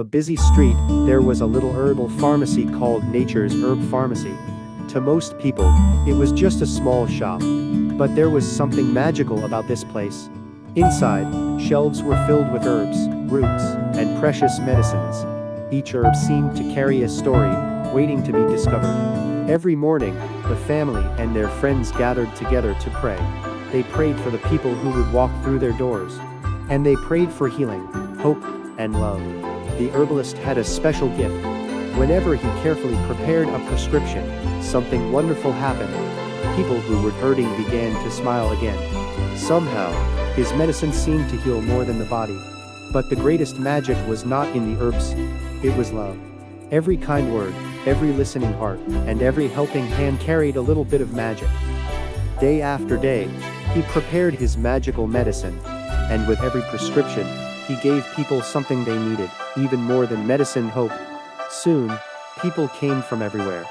a busy street, there was a little herbal pharmacy called Nature's Herb Pharmacy. To most people, it was just a small shop. But there was something magical about this place. Inside, shelves were filled with herbs, roots, and precious medicines. Each herb seemed to carry a story, waiting to be discovered. Every morning, the family and their friends gathered together to pray. They prayed for the people who would walk through their doors. And they prayed for healing, hope, and love. The herbalist had a special gift. Whenever he carefully prepared a prescription, something wonderful happened. People who were hurting began to smile again. Somehow, his medicine seemed to heal more than the body. But the greatest magic was not in the herbs. It was love. Every kind word, every listening heart, and every helping hand carried a little bit of magic. Day after day, he prepared his magical medicine. And with every prescription, he gave people something they needed, even more than medicine hope. Soon, people came from everywhere.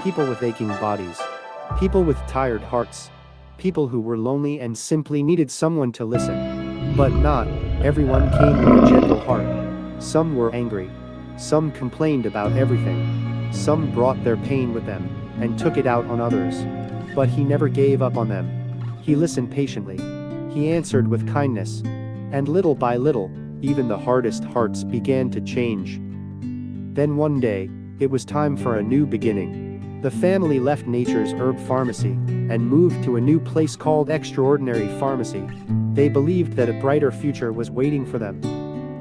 People with aching bodies. People with tired hearts. People who were lonely and simply needed someone to listen. But not everyone came with a gentle heart. Some were angry. Some complained about everything. Some brought their pain with them and took it out on others. But he never gave up on them. He listened patiently. He answered with kindness. And little by little, even the hardest hearts began to change. Then one day, it was time for a new beginning. The family left Nature's Herb Pharmacy and moved to a new place called Extraordinary Pharmacy. They believed that a brighter future was waiting for them.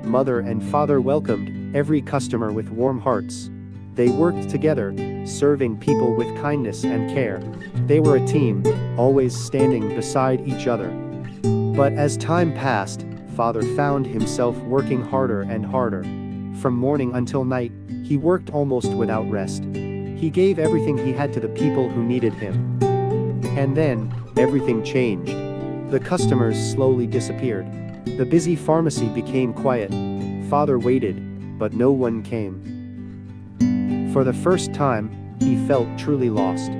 Mother and father welcomed every customer with warm hearts. They worked together, serving people with kindness and care. They were a team, always standing beside each other. But as time passed, father found himself working harder and harder. From morning until night, he worked almost without rest. He gave everything he had to the people who needed him. And then, everything changed. The customers slowly disappeared. The busy pharmacy became quiet. Father waited, but no one came. For the first time, he felt truly lost.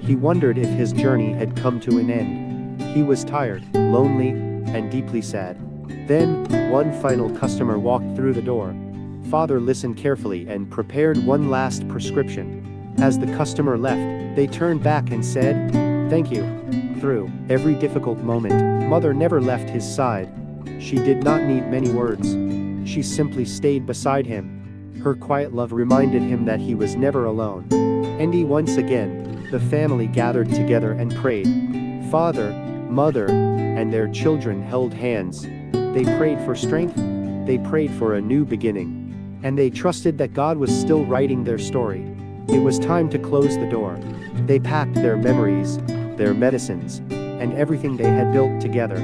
He wondered if his journey had come to an end. He was tired, lonely, and deeply sad. Then, one final customer walked through the door. Father listened carefully and prepared one last prescription. As the customer left, they turned back and said, "Thank you." Through every difficult moment, Mother never left his side. She did not need many words. She simply stayed beside him. Her quiet love reminded him that he was never alone. And once again, the family gathered together and prayed. Father, Mother, and their children held hands. They prayed for strength. They prayed for a new beginning. And they trusted that God was still writing their story. It was time to close the door. They packed their memories, their medicines, and everything they had built together.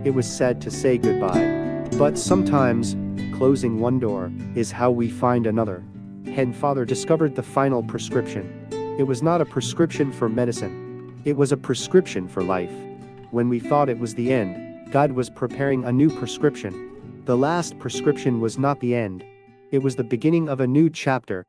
It was sad to say goodbye. But sometimes, closing one door is how we find another. And father discovered the final prescription. It was not a prescription for medicine. It was a prescription for life. When we thought it was the end, God was preparing a new prescription. The last prescription was not the end. It was the beginning of a new chapter,